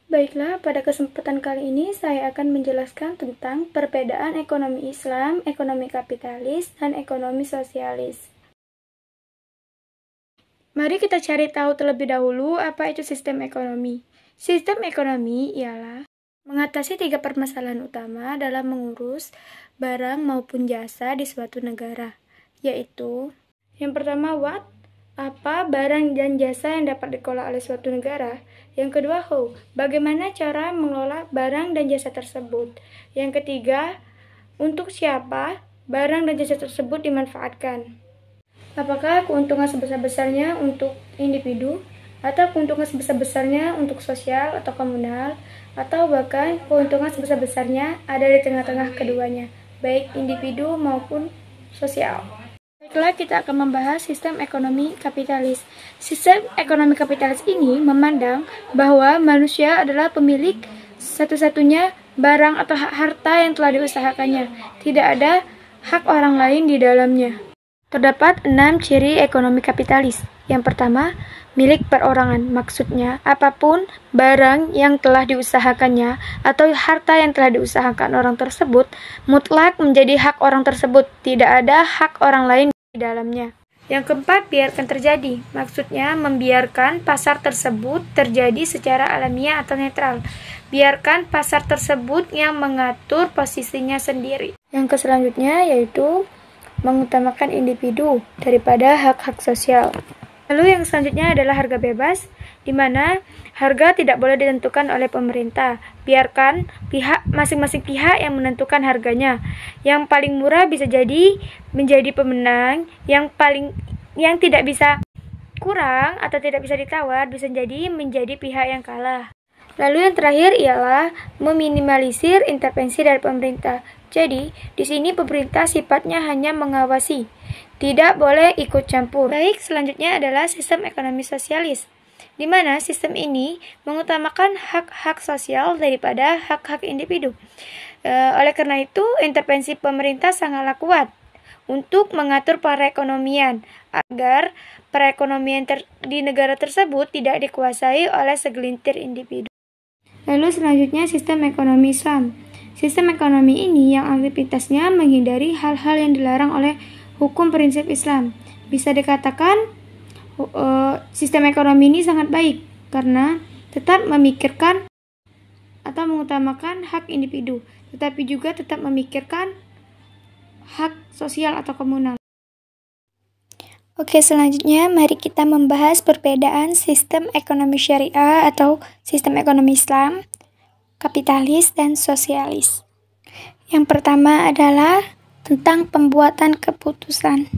Baiklah, pada kesempatan kali ini saya akan menjelaskan tentang perbedaan ekonomi Islam, ekonomi kapitalis, dan ekonomi sosialis. Mari kita cari tahu terlebih dahulu apa itu sistem ekonomi. Sistem ekonomi ialah mengatasi 3 permasalahan utama dalam mengurus barang maupun jasa di suatu negara, yaitu yang pertama, what? Apa barang dan jasa yang dapat dikelola oleh suatu negara? Yang kedua, how? Bagaimana cara mengelola barang dan jasa tersebut? Yang ketiga, untuk siapa barang dan jasa tersebut dimanfaatkan? Apakah keuntungan sebesar-besarnya untuk individu, atau keuntungan sebesar-besarnya untuk sosial atau komunal, atau bahkan keuntungan sebesar-besarnya ada di tengah-tengah keduanya, baik individu maupun sosial. Baiklah, kita akan membahas sistem ekonomi kapitalis. Sistem ekonomi kapitalis ini memandang bahwa manusia adalah pemilik satu-satunya barang atau harta yang telah diusahakannya. Tidak ada hak orang lain di dalamnya. Terdapat 6 ciri ekonomi kapitalis. Yang pertama, milik perorangan. Maksudnya, apapun barang yang telah diusahakannya atau harta yang telah diusahakan orang tersebut mutlak menjadi hak orang tersebut. Tidak ada hak orang lain di dalamnya. Yang keempat, biarkan terjadi. Maksudnya, membiarkan pasar tersebut terjadi secara alamiah atau netral. Biarkan pasar tersebut yang mengatur posisinya sendiri. Yang selanjutnya yaitu mengutamakan individu daripada hak-hak sosial. Lalu yang selanjutnya adalah harga bebas, di mana harga tidak boleh ditentukan oleh pemerintah. Biarkan masing-masing pihak yang menentukan harganya. Yang paling murah bisa jadi menjadi pemenang, yang tidak bisa kurang atau tidak bisa ditawar bisa jadi menjadi pihak yang kalah. Lalu yang terakhir ialah meminimalisir intervensi dari pemerintah. Jadi, di sini pemerintah sifatnya hanya mengawasi, tidak boleh ikut campur. Baik, selanjutnya adalah sistem ekonomi sosialis, di mana sistem ini mengutamakan hak-hak sosial daripada hak-hak individu. Oleh karena itu, intervensi pemerintah sangatlah kuat untuk mengatur perekonomian, agar perekonomian di negara tersebut tidak dikuasai oleh segelintir individu. Lalu selanjutnya sistem ekonomi Islam. Sistem ekonomi ini yang aktivitasnya menghindari hal-hal yang dilarang oleh hukum prinsip Islam. Bisa dikatakan sistem ekonomi ini sangat baik karena tetap memikirkan atau mengutamakan hak individu, tetapi juga tetap memikirkan hak sosial atau komunal. Oke, selanjutnya mari kita membahas perbedaan sistem ekonomi syariah atau sistem ekonomi Islam, kapitalis, dan sosialis. Yang pertama adalah tentang pembuatan keputusan.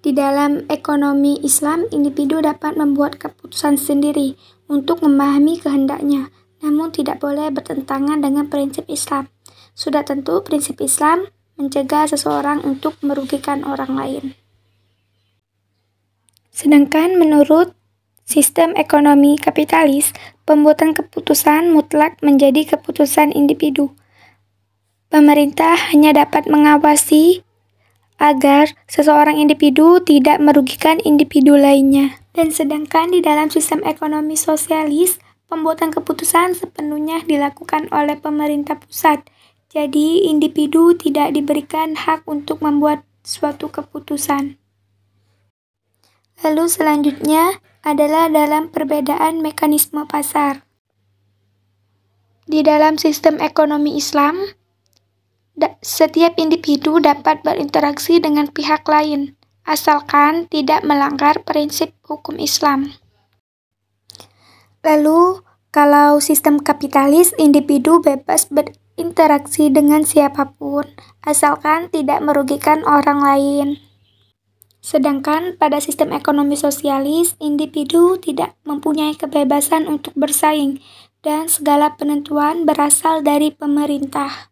Di dalam ekonomi Islam, individu dapat membuat keputusan sendiri untuk memahami kehendaknya, namun tidak boleh bertentangan dengan prinsip Islam. Sudah tentu prinsip Islam mencegah seseorang untuk merugikan orang lain. Sedangkan menurut sistem ekonomi kapitalis, pembuatan keputusan mutlak menjadi keputusan individu. Pemerintah hanya dapat mengawasi agar seseorang individu tidak merugikan individu lainnya. Dan sedangkan di dalam sistem ekonomi sosialis, pembuatan keputusan sepenuhnya dilakukan oleh pemerintah pusat. Jadi, individu tidak diberikan hak untuk membuat suatu keputusan. Lalu selanjutnya adalah dalam perbedaan mekanisme pasar. Di dalam sistem ekonomi Islam, setiap individu dapat berinteraksi dengan pihak lain, asalkan tidak melanggar prinsip hukum Islam. Lalu, kalau sistem kapitalis, individu bebas berinteraksi dengan siapapun, asalkan tidak merugikan orang lain. Sedangkan pada sistem ekonomi sosialis, individu tidak mempunyai kebebasan untuk bersaing, dan segala penentuan berasal dari pemerintah.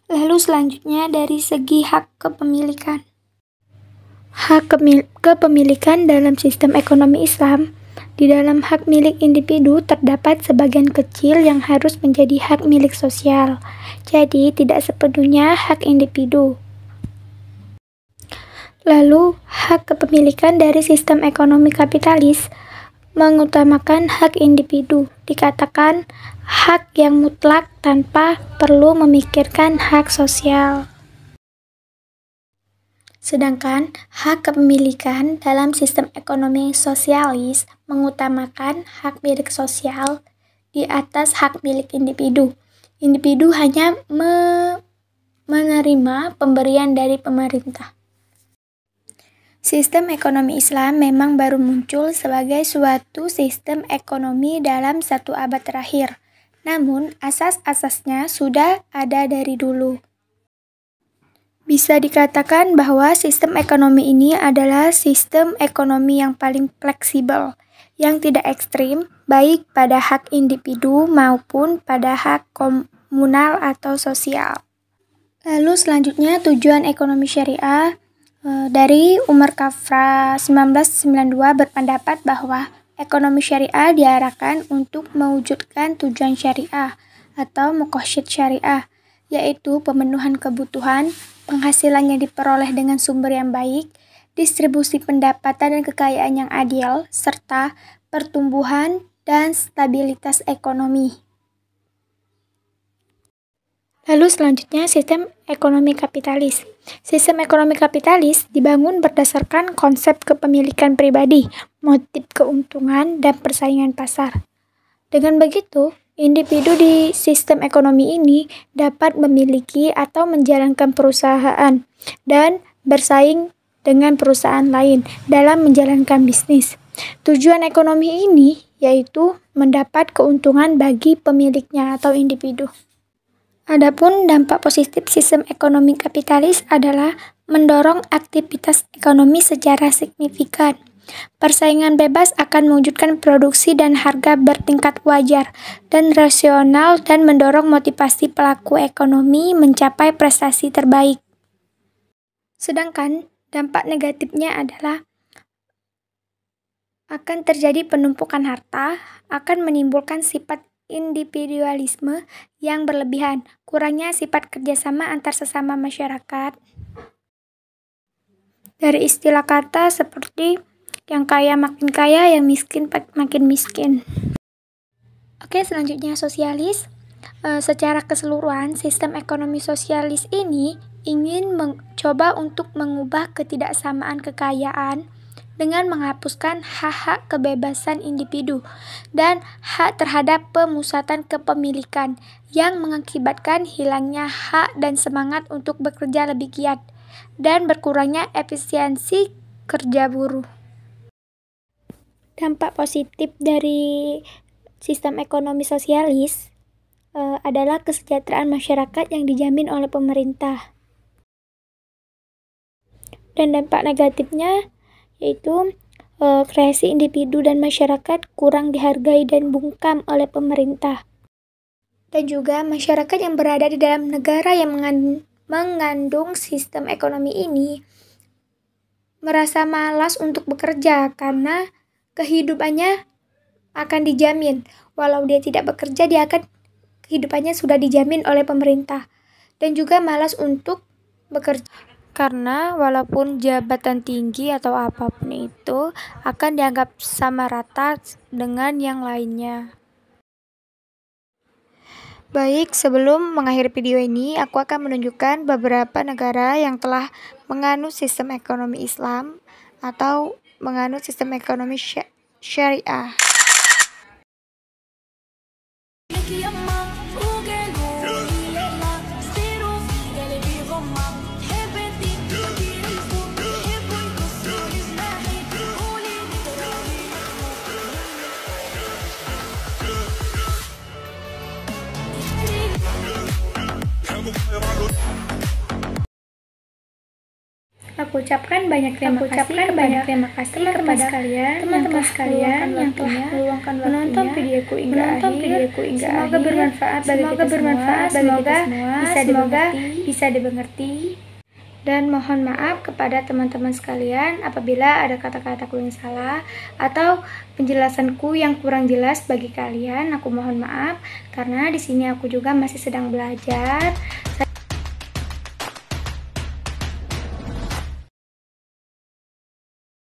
Lalu selanjutnya dari segi hak kepemilikan. Hak kepemilikan dalam sistem ekonomi Islam, di dalam hak milik individu terdapat sebagian kecil yang harus menjadi hak milik sosial. Jadi tidak sepenuhnya hak individu. Lalu hak kepemilikan dari sistem ekonomi kapitalis, mengutamakan hak individu, dikatakan hak yang mutlak tanpa perlu memikirkan hak sosial. Sedangkan hak kepemilikan dalam sistem ekonomi sosialis mengutamakan hak milik sosial di atas hak milik individu. Individu hanya menerima pemberian dari pemerintah. Sistem ekonomi Islam memang baru muncul sebagai suatu sistem ekonomi dalam 1 abad terakhir. Namun, asas-asasnya sudah ada dari dulu. Bisa dikatakan bahwa sistem ekonomi ini adalah sistem ekonomi yang paling fleksibel, yang tidak ekstrim, baik pada hak individu maupun pada hak komunal atau sosial. Lalu selanjutnya tujuan ekonomi syariah. Dari Umar Kafra 1992 berpendapat bahwa ekonomi syariah diarahkan untuk mewujudkan tujuan syariah atau muqasid syariah, yaitu pemenuhan kebutuhan, penghasilan yang diperoleh dengan sumber yang baik, distribusi pendapatan dan kekayaan yang adil, serta pertumbuhan dan stabilitas ekonomi. Lalu selanjutnya sistem ekonomi kapitalis. Sistem ekonomi kapitalis dibangun berdasarkan konsep kepemilikan pribadi, motif keuntungan, dan persaingan pasar. Dengan begitu, individu di sistem ekonomi ini dapat memiliki atau menjalankan perusahaan dan bersaing dengan perusahaan lain dalam menjalankan bisnis. Tujuan ekonomi ini yaitu mendapat keuntungan bagi pemiliknya atau individu. Adapun dampak positif sistem ekonomi kapitalis adalah mendorong aktivitas ekonomi secara signifikan. Persaingan bebas akan mewujudkan produksi dan harga bertingkat wajar dan rasional dan mendorong motivasi pelaku ekonomi mencapai prestasi terbaik. Sedangkan dampak negatifnya adalah akan terjadi penumpukan harta, akan menimbulkan sifat individualisme yang berlebihan, kurangnya sifat kerjasama antar sesama masyarakat. Dari istilah kata seperti yang kaya makin kaya, yang miskin makin miskin. Oke, selanjutnya sosialis. Secara keseluruhan, sistem ekonomi sosialis ini ingin mencoba untuk mengubah ketidaksamaan kekayaan dengan menghapuskan hak-hak kebebasan individu dan hak terhadap pemusatan kepemilikan yang mengakibatkan hilangnya hak dan semangat untuk bekerja lebih giat dan berkurangnya efisiensi kerja buruh. Dampak positif dari sistem ekonomi sosialis adalah kesejahteraan masyarakat yang dijamin oleh pemerintah. Dan dampak negatifnya yaitu kreasi individu dan masyarakat kurang dihargai dan bungkam oleh pemerintah. Dan juga masyarakat yang berada di dalam negara yang mengandung sistem ekonomi ini merasa malas untuk bekerja karena kehidupannya akan dijamin. Walau dia tidak bekerja, kehidupannya sudah dijamin oleh pemerintah. Dan juga malas untuk bekerja. Karena walaupun jabatan tinggi atau apapun itu akan dianggap sama rata dengan yang lainnya. Baik, sebelum mengakhiri video ini, aku akan menunjukkan beberapa negara yang telah menganut sistem ekonomi Islam atau menganut sistem ekonomi syariah. Aku ucapkan banyak terima kasih kepada teman-teman sekalian yang telah meluangkan waktunya menonton videoku hingga akhir. Semoga bermanfaat bagi kita semua. Semoga bisa dimengerti. Dan mohon maaf kepada teman-teman sekalian apabila ada kata-kataku yang salah atau penjelasanku yang kurang jelas bagi kalian. Aku mohon maaf karena di sini aku juga masih sedang belajar.